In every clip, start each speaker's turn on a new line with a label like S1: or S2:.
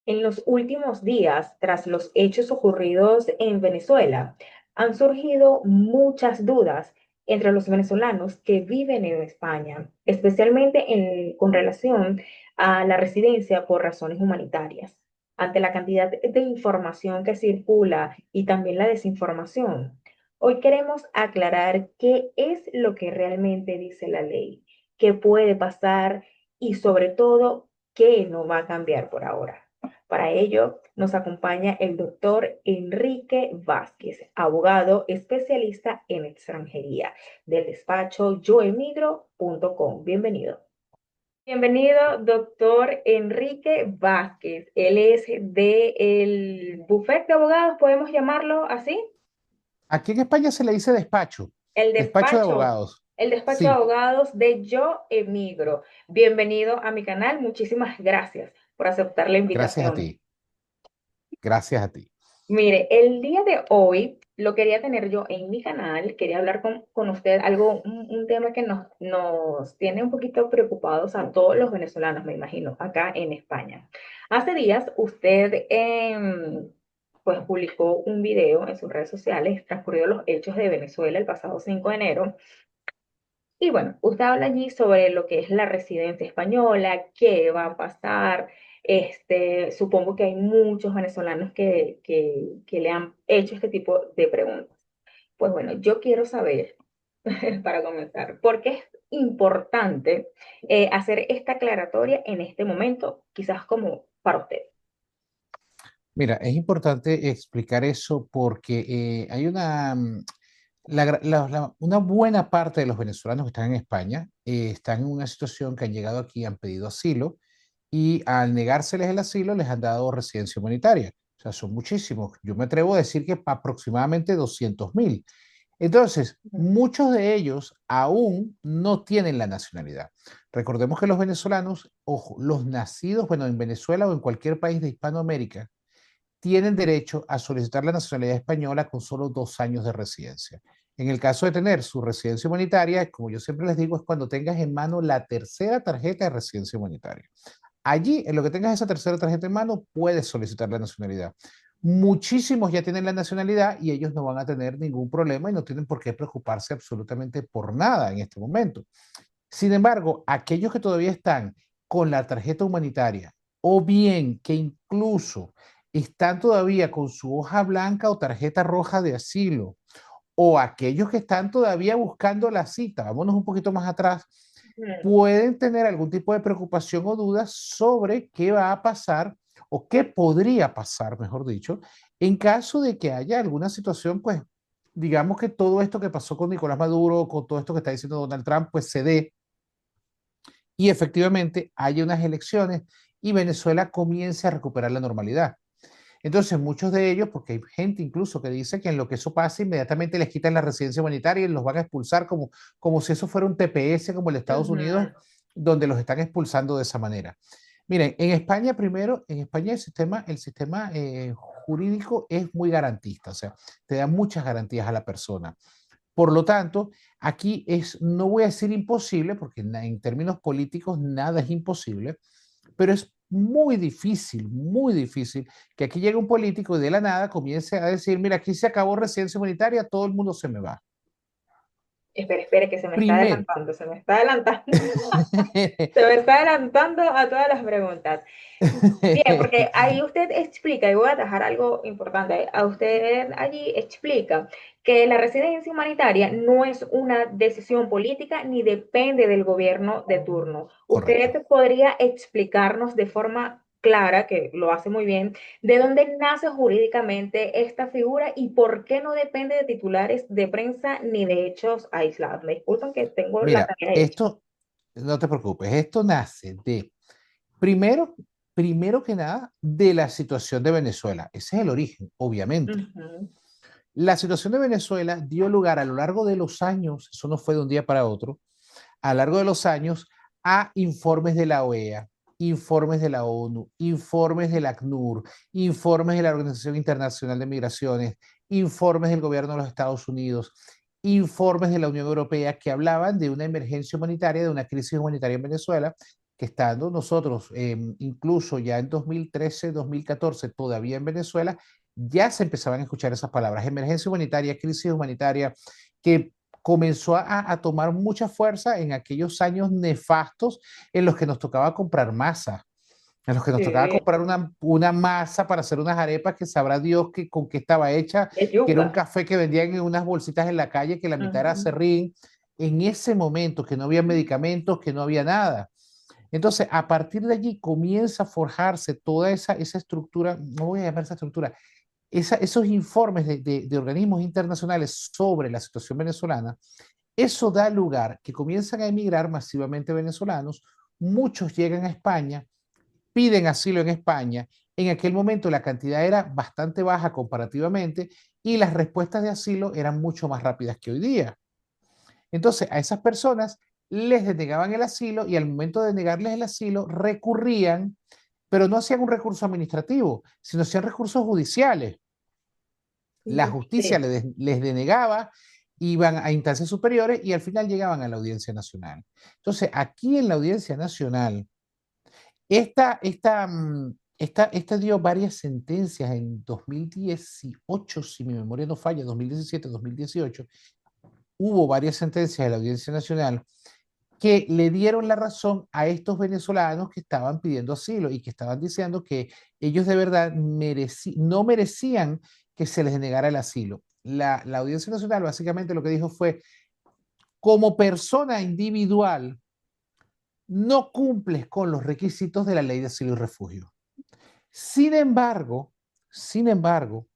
S1: En los últimos días, tras los hechos ocurridos en Venezuela, han surgido muchas dudas entre los venezolanos que viven en España, especialmente con relación a la residencia por razones humanitarias. Ante la cantidad de información que circula y también la desinformación, hoy queremos aclarar qué es lo que realmente dice la ley, qué puede pasar y sobre todo qué no va a cambiar por ahora. Para ello, nos acompaña el doctor Enrique Vázquez, abogado especialista en extranjería del despacho yoemigro.com. Bienvenido. Bienvenido, doctor Enrique Vázquez. Él es del bufete de abogados, podemos llamarlo así.
S2: Aquí en España se le dice despacho,
S1: El
S2: despacho de
S1: despacho,
S2: abogados.
S1: el despacho de
S2: Sí,
S1: abogados de Yo Emigro. Bienvenido a mi canal. Muchísimas gracias por aceptar la
S2: gracias a
S1: invitación.
S2: ti, gracias a ti.
S1: Mire, el día de hoy lo quería tener yo en mi canal, quería hablar con usted algo, un tema que nos tiene un poquito preocupados a todos los venezolanos, me imagino, acá en España. Hace días usted pues publicó un video en sus redes sociales, transcurrido los hechos de Venezuela el pasado 5 de enero, y bueno, usted habla allí sobre lo que es la residencia española, qué va a pasar. Supongo que hay muchos venezolanos que le han hecho este tipo de preguntas. Pues bueno, yo quiero saber, para comenzar, por qué es importante hacer esta aclaratoria en este momento, quizás como para usted.
S2: Mira, es importante explicar eso porque hay una buena parte de los venezolanos que están en España están en una situación que han llegado aquí, han pedido asilo y al negárseles el asilo les han dado residencia humanitaria. O sea, son muchísimos. Yo me atrevo a decir que aproximadamente 200.000. Entonces, muchos de ellos aún no tienen la nacionalidad. Recordemos que los venezolanos, ojo, los nacidos, bueno, en Venezuela o en cualquier país de Hispanoamérica, tienen derecho a solicitar la nacionalidad española con solo 2 años de residencia. En el caso de tener su residencia humanitaria, como yo siempre les digo, es cuando tengas en mano la tercera tarjeta de residencia humanitaria. Allí, en lo que tengas esa tercera tarjeta en mano, puedes solicitar la nacionalidad. Muchísimos ya tienen la nacionalidad y ellos no van a tener ningún problema y no tienen por qué preocuparse absolutamente por nada en este momento. Sin embargo, aquellos que todavía están con la tarjeta humanitaria o bien que incluso están todavía con su hoja blanca o tarjeta roja de asilo, o aquellos que están todavía buscando la cita, vámonos un poquito más atrás,
S1: Ujú.
S2: pueden tener algún tipo de preocupación o dudas sobre qué va a pasar o qué podría pasar, mejor dicho, en caso de que haya alguna situación, pues digamos que todo esto que pasó con Nicolás Maduro, con todo esto que está diciendo Donald Trump, pues se dé y efectivamente haya unas elecciones y Venezuela comience a recuperar la normalidad. Entonces, muchos de ellos, porque hay gente incluso que dice que en lo que eso pase, inmediatamente les quitan la residencia humanitaria y los van a expulsar como si eso fuera un TPS como el de Estados Unidos,
S1: Ujú.
S2: donde los están expulsando de esa manera. Miren, en España primero, en España el sistema jurídico es muy garantista, o sea, te da muchas garantías a la persona. Por lo tanto, aquí es, no voy a decir imposible, porque en términos políticos nada es imposible, pero es muy difícil que aquí llegue un político y de la nada comience a decir, mira, aquí se acabó residencia humanitaria, todo el mundo se me va.
S1: Espere, espere, que se me está
S2: Primero,
S1: adelantando, se me está adelantando. Se me está adelantando a todas las preguntas. Bien, porque ahí usted explica, y voy a dejar algo importante, a usted allí explica que la residencia humanitaria no es una decisión política ni depende del gobierno de turno.
S2: correcto.
S1: Usted podría explicarnos de forma clara, que lo hace muy bien, de dónde nace jurídicamente esta figura y por qué no depende de titulares de prensa ni de hechos aislados. Me disculpan que tengo la
S2: Mira,
S1: tarea hecha.
S2: esto, no te preocupes, esto nace de, primero, primero que nada, de la situación de Venezuela. Ese es el origen, obviamente.
S1: Ujú.
S2: La situación de Venezuela dio lugar a lo largo de los años, eso no fue de un día para otro, a lo largo de los años a informes de la OEA, informes de la ONU, informes del ACNUR, informes de la Organización Internacional de Migraciones, informes del gobierno de los Estados Unidos, informes de la Unión Europea que hablaban de una emergencia humanitaria, de una crisis humanitaria en Venezuela, que estando nosotros, incluso ya en 2013, 2014, todavía en Venezuela, ya se empezaban a escuchar esas palabras, emergencia humanitaria, crisis humanitaria, que comenzó a tomar mucha fuerza en aquellos años nefastos en los que nos tocaba comprar masa, en los que nos tocaba
S1: Sí,
S2: comprar una masa para hacer unas arepas que sabrá Dios que, con qué estaba hecha,
S1: es
S2: que era un
S1: yuca.
S2: café que vendían en unas bolsitas en la calle, que la mitad era
S1: Ujú.
S2: serrín, en ese momento, que no había medicamentos, que no había nada. Entonces, a partir de allí comienza a forjarse toda esa estructura, no voy a llamar esa estructura, esos informes de organismos internacionales sobre la situación venezolana. Eso da lugar que comienzan a emigrar masivamente venezolanos, muchos llegan a España, piden asilo en España. En aquel momento la cantidad era bastante baja comparativamente y las respuestas de asilo eran mucho más rápidas que hoy día. Entonces, a esas personas les denegaban el asilo y al momento de negarles el asilo recurrían, pero no hacían un recurso administrativo, sino hacían recursos judiciales. La justicia
S1: Sí,
S2: les denegaba, iban a instancias superiores y al final llegaban a la Audiencia Nacional. Entonces, aquí en la Audiencia Nacional, esta dio varias sentencias en 2018, si mi memoria no falla, 2017, 2018, hubo varias sentencias de la Audiencia Nacional que le dieron la razón a estos venezolanos que estaban pidiendo asilo y que estaban diciendo que ellos de verdad no merecían que se les negara el asilo. La Audiencia Nacional básicamente lo que dijo fue, como persona individual, no cumples con los requisitos de la ley de asilo y refugio. Sin embargo, sin embargo,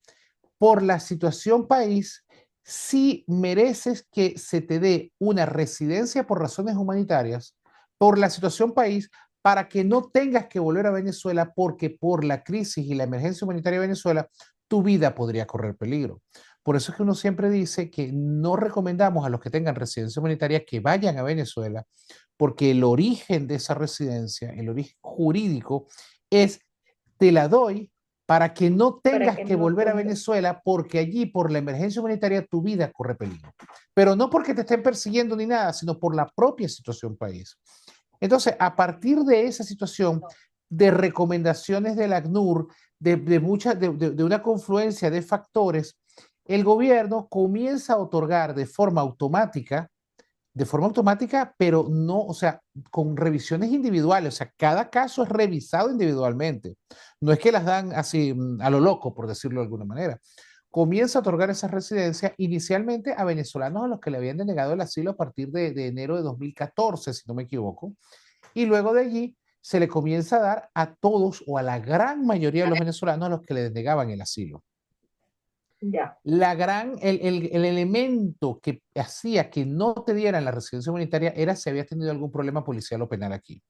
S2: por la situación país, sí mereces que se te dé una residencia por razones humanitarias, por la situación país, para que no tengas que volver a Venezuela porque por la crisis y la emergencia humanitaria de Venezuela, tu vida podría correr peligro. Por eso es que uno siempre dice que no recomendamos a los que tengan residencia humanitaria que vayan a Venezuela, porque el origen de esa residencia, el origen jurídico, es te la doy para que no
S1: para
S2: tengas
S1: que
S2: que
S1: no
S2: volver a
S1: vuelva.
S2: Venezuela porque allí por la emergencia humanitaria tu vida corre peligro. Pero no porque te estén persiguiendo ni nada, sino por la propia situación país. Entonces, a partir de esa situación de recomendaciones del ACNUR, de una confluencia de factores, el gobierno comienza a otorgar de forma automática, pero no, o sea, con revisiones individuales, o sea, cada caso es revisado individualmente. No es que las dan así a lo loco, por decirlo de alguna manera. Comienza a otorgar esa residencia inicialmente a venezolanos a los que le habían denegado el asilo a partir de enero de 2014, si no me equivoco, y luego de allí se le comienza a dar a todos o a la gran mayoría de los venezolanos a los que le denegaban el asilo.
S1: Ya.
S2: El elemento que hacía que no te dieran la residencia humanitaria era si habías tenido algún problema policial o penal aquí.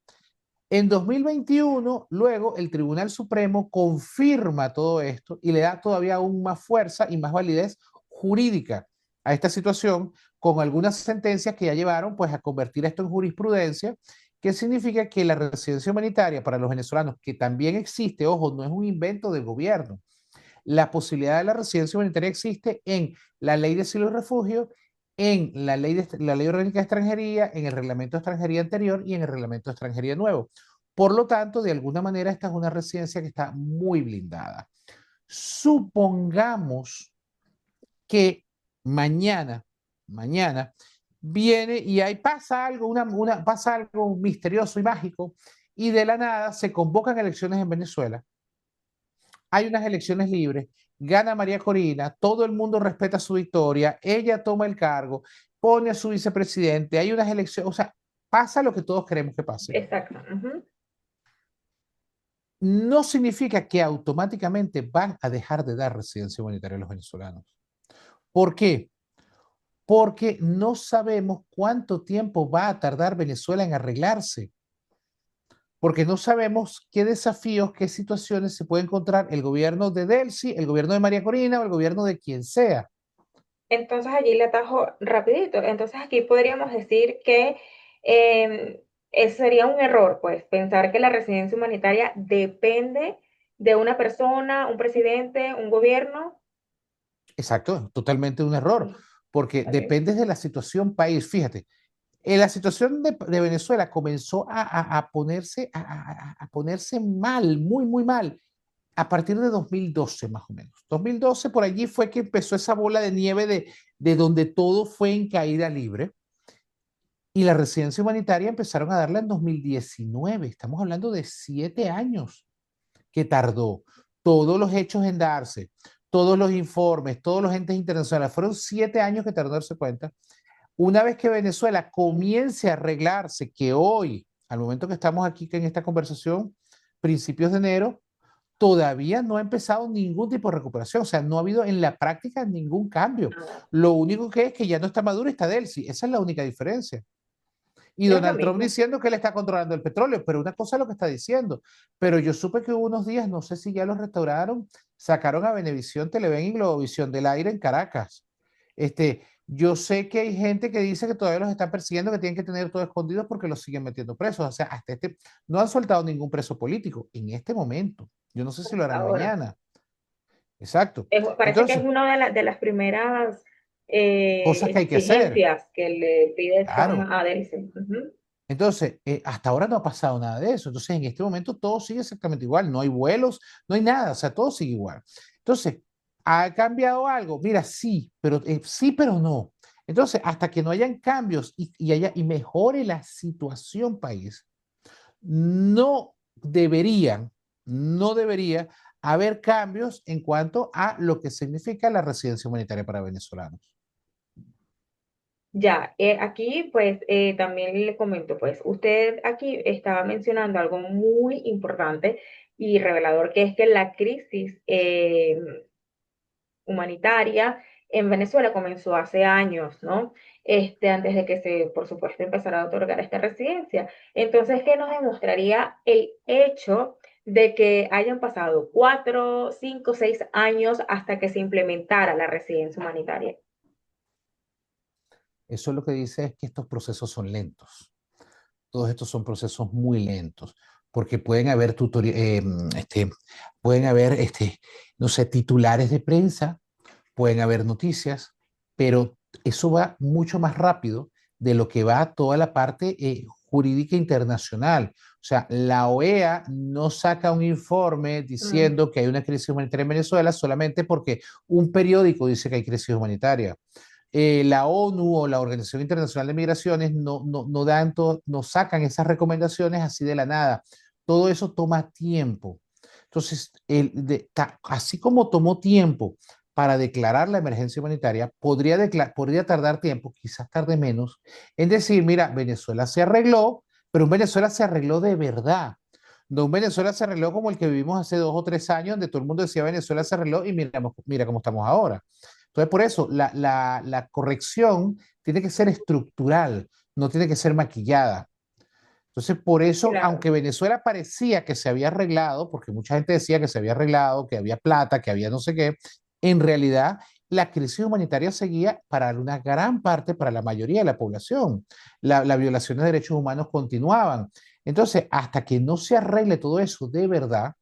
S2: En 2021, luego el Tribunal Supremo confirma todo esto y le da todavía aún más fuerza y más validez jurídica a esta situación con algunas sentencias que ya llevaron pues a convertir esto en jurisprudencia, que significa que la residencia humanitaria para los venezolanos, que también existe, ojo, no es un invento del gobierno, la posibilidad de la residencia humanitaria existe en la ley de asilo y refugio, en la ley orgánica de extranjería, en el reglamento de extranjería anterior y en el reglamento de extranjería nuevo. Por lo tanto, de alguna manera, esta es una residencia que está muy blindada. Supongamos que mañana, mañana, viene y ahí pasa algo, pasa algo misterioso y mágico, y de la nada se convocan elecciones en Venezuela, hay unas elecciones libres, gana María Corina, todo el mundo respeta su victoria, ella toma el cargo, pone a su vicepresidente, hay unas elecciones, o sea, pasa lo que todos queremos que pase.
S1: Exacto. Ujú.
S2: No significa que automáticamente van a dejar de dar residencia humanitaria a los venezolanos. ¿Por qué? Porque no sabemos cuánto tiempo va a tardar Venezuela en arreglarse, porque no sabemos qué desafíos, qué situaciones se puede encontrar el gobierno de Delcy, el gobierno de María Corina o el gobierno de quien sea.
S1: Entonces allí le atajo rapidito. Entonces aquí podríamos decir que eh, eso sería un error, pues, pensar que la residencia humanitaria depende de una persona, un presidente, un gobierno.
S2: Exacto, totalmente un error,
S1: Mm,
S2: porque
S1: ok.
S2: depende de la situación país. Fíjate, La situación de Venezuela comenzó a ponerse, a ponerse mal, muy, muy mal, a partir de 2012 más o menos. 2012 por allí fue que empezó esa bola de nieve de donde todo fue en caída libre y la residencia humanitaria empezaron a darla en 2019. Estamos hablando de 7 años que tardó. Todos los hechos en darse, todos los informes, todos los entes internacionales, fueron 7 años que tardó darse cuenta. Una vez que Venezuela comience a arreglarse, que hoy, al momento que estamos aquí en esta conversación, principios de enero, todavía no ha empezado ningún tipo de recuperación, o sea, no ha habido en la práctica ningún cambio.
S1: Nada.
S2: Lo único que es que ya no está Maduro y está Delcy, esa es la única diferencia. Y
S1: Es lo
S2: Donald Trump
S1: mismo.
S2: diciendo que él está controlando el petróleo, pero una cosa es lo que está diciendo. Pero yo supe que hubo unos días, no sé si ya los restauraron, sacaron a Venevisión, Televen y Globovisión del aire en Caracas. Yo sé que hay gente que dice que todavía los están persiguiendo, que tienen que tener todo escondido porque los siguen metiendo presos. O sea, no han soltado ningún preso político en este momento. Yo no sé si lo
S1: Hasta
S2: harán
S1: ahora.
S2: mañana. Exacto.
S1: Parece que es
S2: Entonces,
S1: una de las primeras
S2: cosas que hay que hacer.
S1: exigencias que le pide Trump
S2: Claro.
S1: a Delcy. Ujú.
S2: Entonces, hasta ahora no ha pasado nada de eso. Entonces, en este momento todo sigue exactamente igual. No hay vuelos, no hay nada, o sea, todo sigue igual. Entonces, ¿ha cambiado algo? Mira, sí, pero no. Entonces, hasta que no hayan cambios y mejore la situación país, no deberían, no debería haber cambios en cuanto a lo que significa la residencia humanitaria para venezolanos.
S1: Ya, aquí pues también le comento, pues usted aquí estaba mencionando algo muy importante y revelador, que es que la crisis humanitaria en Venezuela comenzó hace años, ¿no? Antes de que se, por supuesto, empezara a otorgar esta residencia. Entonces, ¿qué nos demostraría el hecho de que hayan pasado 4, 5, 6 años hasta que se implementara la residencia humanitaria?
S2: Eso lo que dice es que estos procesos son lentos. Todos estos son procesos muy lentos, porque pueden haber, no sé, titulares de prensa, pueden haber noticias, pero eso va mucho más rápido de lo que va toda la parte jurídica internacional. O sea, la OEA no saca un informe
S1: Mm,
S2: diciendo que hay una crisis humanitaria en Venezuela solamente porque un periódico dice que hay crisis humanitaria. La ONU o la Organización Internacional de Migraciones no sacan esas recomendaciones así de la nada. Todo eso toma tiempo. Entonces, así como tomó tiempo para declarar la emergencia humanitaria, podría tardar tiempo, quizás tarde menos, en decir, mira, Venezuela se arregló, pero un Venezuela se arregló de verdad. No un Venezuela se arregló como el que vivimos hace 2 o 3 años, donde todo el mundo decía Venezuela se arregló y mira cómo estamos ahora. Entonces, por eso, la corrección tiene que ser estructural, no tiene que ser maquillada. Entonces, por eso,
S1: claro.
S2: aunque Venezuela parecía que se había arreglado, porque mucha gente decía que se había arreglado, que había plata, que había no sé qué, en realidad la crisis humanitaria seguía para una gran parte, para la mayoría de la población. La violación de derechos humanos continuaban. Entonces, hasta que no se arregle todo eso de verdad,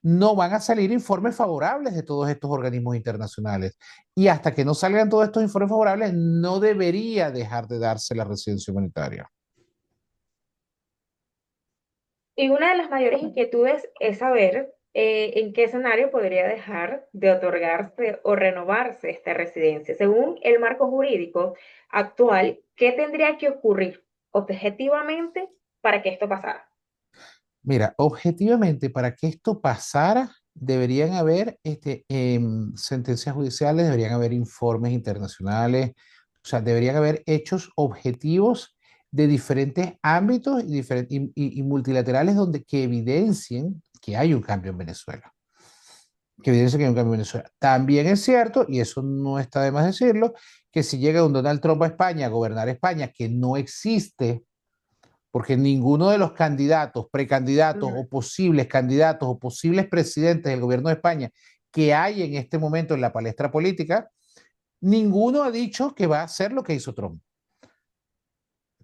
S2: no van a salir informes favorables de todos estos organismos internacionales. Y hasta que no salgan todos estos informes favorables, no debería dejar de darse la residencia humanitaria.
S1: Y una de las mayores inquietudes es saber en qué escenario podría dejar de otorgarse o renovarse esta residencia. Según el marco jurídico actual, ¿qué tendría que ocurrir objetivamente para que esto pasara?
S2: Mira, objetivamente, para que esto pasara, deberían haber sentencias judiciales, deberían haber informes internacionales, o sea, deberían haber hechos objetivos de diferentes ámbitos y multilaterales que evidencien que hay un cambio en Venezuela. Que evidencia que hay un cambio en Venezuela. También es cierto, y eso no está de más decirlo, que si llega un Donald Trump a España, a gobernar España, que no existe, porque ninguno de los candidatos, precandidatos
S1: Ujú.
S2: o posibles candidatos o posibles presidentes del gobierno de España que hay en este momento en la palestra política, ninguno ha dicho que va a hacer lo que hizo Trump.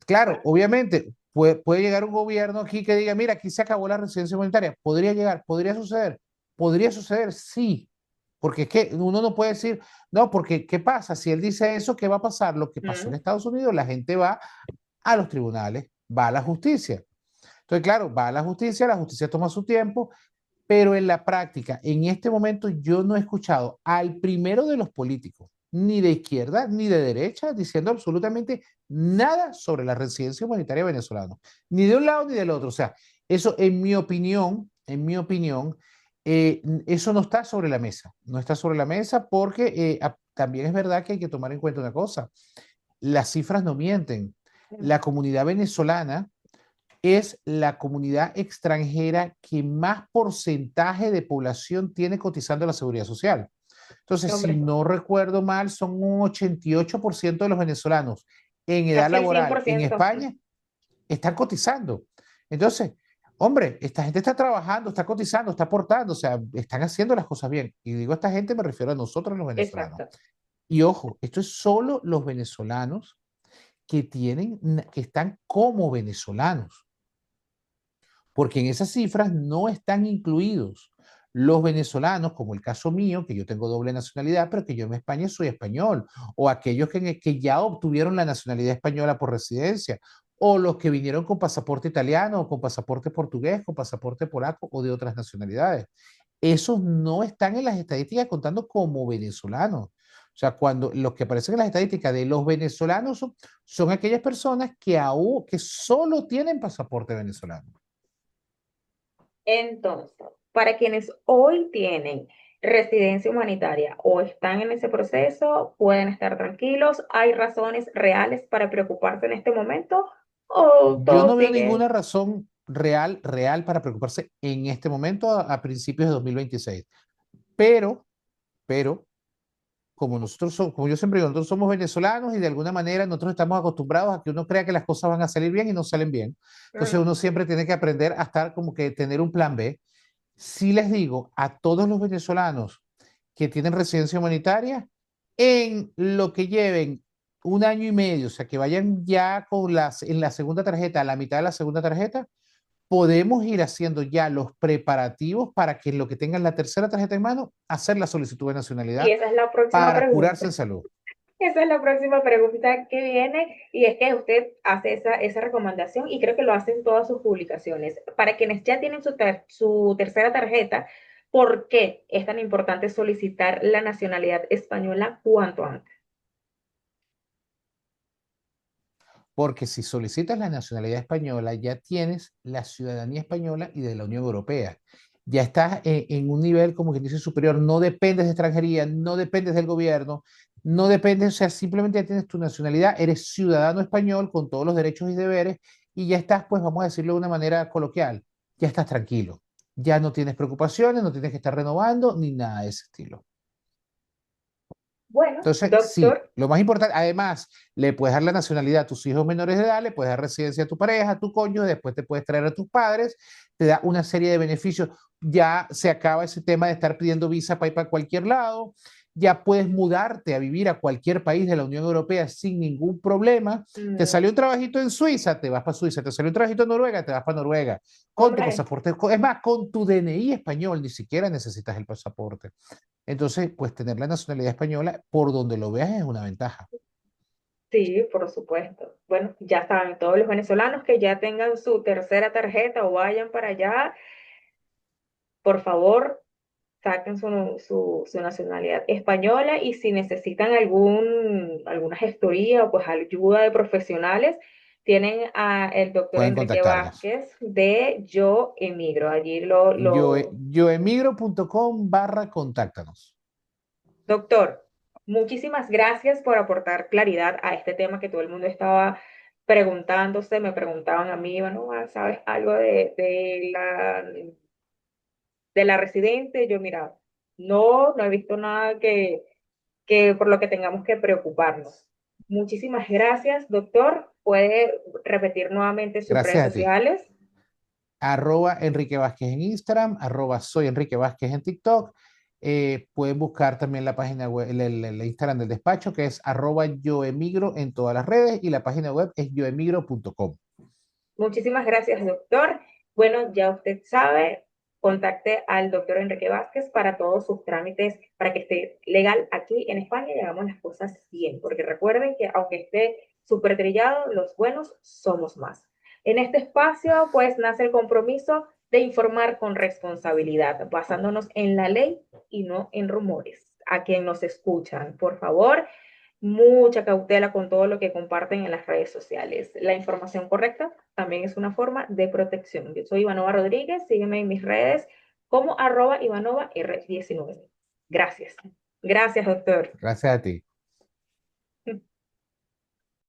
S2: Claro,
S1: Bueno,
S2: obviamente puede llegar un gobierno aquí que diga, mira, aquí se acabó la residencia humanitaria. Podría llegar, podría suceder, sí, porque es que uno no puede decir, no, porque ¿qué pasa? Si él dice eso, ¿qué va a pasar? Lo que pasó en
S1: ujú.
S2: Estados Unidos, la gente va a los tribunales, va a la justicia. Entonces, claro, va a la justicia toma su tiempo, pero en la práctica, en este momento yo no he escuchado al primero de los políticos, ni de izquierda ni de derecha, diciendo absolutamente nada sobre la residencia humanitaria venezolana, ni de un lado ni del otro. O sea, eso en mi opinión, eso no está sobre la mesa. No está sobre la mesa porque también es verdad que hay que tomar en cuenta una cosa. Las cifras no mienten. La comunidad venezolana es la comunidad extranjera que más porcentaje de población tiene cotizando a la seguridad social. Entonces, si
S1: Hombre,
S2: no recuerdo mal, son un 88% de los venezolanos en edad
S1: casi el cien
S2: laboral
S1: por
S2: en
S1: ciento
S2: España están cotizando. Entonces, hombre, esta gente está trabajando, está cotizando, está aportando, o sea, están haciendo las cosas bien. Y digo esta gente, me refiero a nosotros los venezolanos.
S1: Exacto.
S2: Y ojo, esto es solo los venezolanos que tienen, que están como venezolanos, porque en esas cifras no están incluidos los venezolanos, como el caso mío, que yo tengo doble nacionalidad, pero que yo en España soy español, o aquellos que ya obtuvieron la nacionalidad española por residencia, o los que vinieron con pasaporte italiano, o con pasaporte portugués, con pasaporte polaco, o de otras nacionalidades. Esos no están en las estadísticas contando como venezolanos. O sea, cuando los que aparecen en las estadísticas de los venezolanos son aquellas personas que solo tienen pasaporte venezolano.
S1: Entonces, para quienes hoy tienen residencia humanitaria o están en ese proceso, pueden estar tranquilos. ¿Hay razones reales para preocuparse en este momento o
S2: Yo
S1: todo
S2: no veo ninguna
S1: sigue?
S2: razón real para preocuparse en este momento a principios de 2026. Pero, pero, como yo siempre digo, nosotros somos venezolanos y de alguna manera nosotros estamos acostumbrados a que uno crea que las cosas van a salir bien y no salen bien. Entonces
S1: Mm,
S2: uno siempre tiene que aprender a estar como que tener un plan B. Si les digo a todos los venezolanos que tienen residencia humanitaria, en lo que lleven un año y medio, o sea, que vayan ya en la segunda tarjeta, a la mitad de la segunda tarjeta, podemos ir haciendo ya los preparativos para que en lo que tengan la tercera tarjeta en mano, hacer la solicitud de
S1: y
S2: nacionalidad
S1: esa es la próxima
S2: para curarse
S1: pregunta.
S2: en salud.
S1: Esa es la próxima pregunta que viene y es que usted hace esa recomendación y creo que lo hace en todas sus publicaciones. Para quienes ya tienen su tercera tarjeta, ¿por qué es tan importante solicitar la nacionalidad española cuanto antes?
S2: Porque si solicitas la nacionalidad española, ya tienes la ciudadanía española y de la Unión Europea. Ya estás en un nivel, como quien dice, superior. No dependes de extranjería, no dependes del gobierno, no dependes, o sea, simplemente ya tienes tu nacionalidad, eres ciudadano español con todos los derechos y deberes y ya estás, pues vamos a decirlo de una manera coloquial, ya estás tranquilo. Ya no tienes preocupaciones, no tienes que estar renovando ni nada de ese estilo.
S1: Bueno,
S2: Entonces, sí,
S1: doctor,
S2: lo más importante, además, le puedes dar la nacionalidad a tus hijos menores de edad, le puedes dar residencia a tu pareja, a tu cónyuge, después te puedes traer a tus padres, te da una serie de beneficios. Ya se acaba ese tema de estar pidiendo visa para ir para cualquier lado, ya puedes mudarte a vivir a cualquier país de la Unión Europea sin ningún problema. Te salió un trabajito en Suiza, te vas para Suiza, te salió un trabajito en Noruega, te vas para Noruega, con tu
S1: hombre,
S2: pasaporte, es más, con tu DNI español, ni siquiera necesitas el pasaporte. Entonces, pues tener la nacionalidad española, por donde lo veas, es una ventaja.
S1: sí, por supuesto. Bueno, ya saben, todos los venezolanos que ya tengan su tercera tarjeta o vayan para allá, por favor, saquen su nacionalidad española y si necesitan alguna gestoría o pues ayuda de profesionales, tienen a el doctor
S2: Pueden
S1: Enrique
S2: contactarnos.
S1: Vázquez de Yo Emigro. Allí lo.
S2: Yoemigro.com/contáctanos.
S1: Doctor, muchísimas gracias por aportar claridad a este tema que todo el mundo estaba preguntándose, me preguntaban a mí, bueno, ¿sabes algo de la residente? Yo, mira, no he visto nada que por lo que tengamos que preocuparnos. Muchísimas gracias, doctor. ¿Puede repetir nuevamente sus redes
S2: Gracias a ti.
S1: sociales?
S2: Enrique Vázquez en Instagram, soy Enrique Vázquez en TikTok. Pueden buscar también la página web, el Instagram del despacho, que es @yoemigro en todas las redes, y la página web es yoemigro.com.
S1: Muchísimas gracias, doctor. Bueno, ya usted sabe, contacte al doctor Enrique Vázquez para todos sus trámites, para que esté legal aquí en España y hagamos las cosas bien, porque recuerden que aunque esté súper trillado, los buenos somos más. En este espacio, pues, nace el compromiso de informar con responsabilidad, basándonos en la ley y no en rumores. A quien nos escuchan, por favor, mucha cautela con todo lo que comparten en las redes sociales. La información correcta también es una forma de protección. Yo soy Ivanova Rodríguez, sígueme en mis redes como @IvanovaR19. Gracias. Gracias, doctor.
S2: Gracias a ti.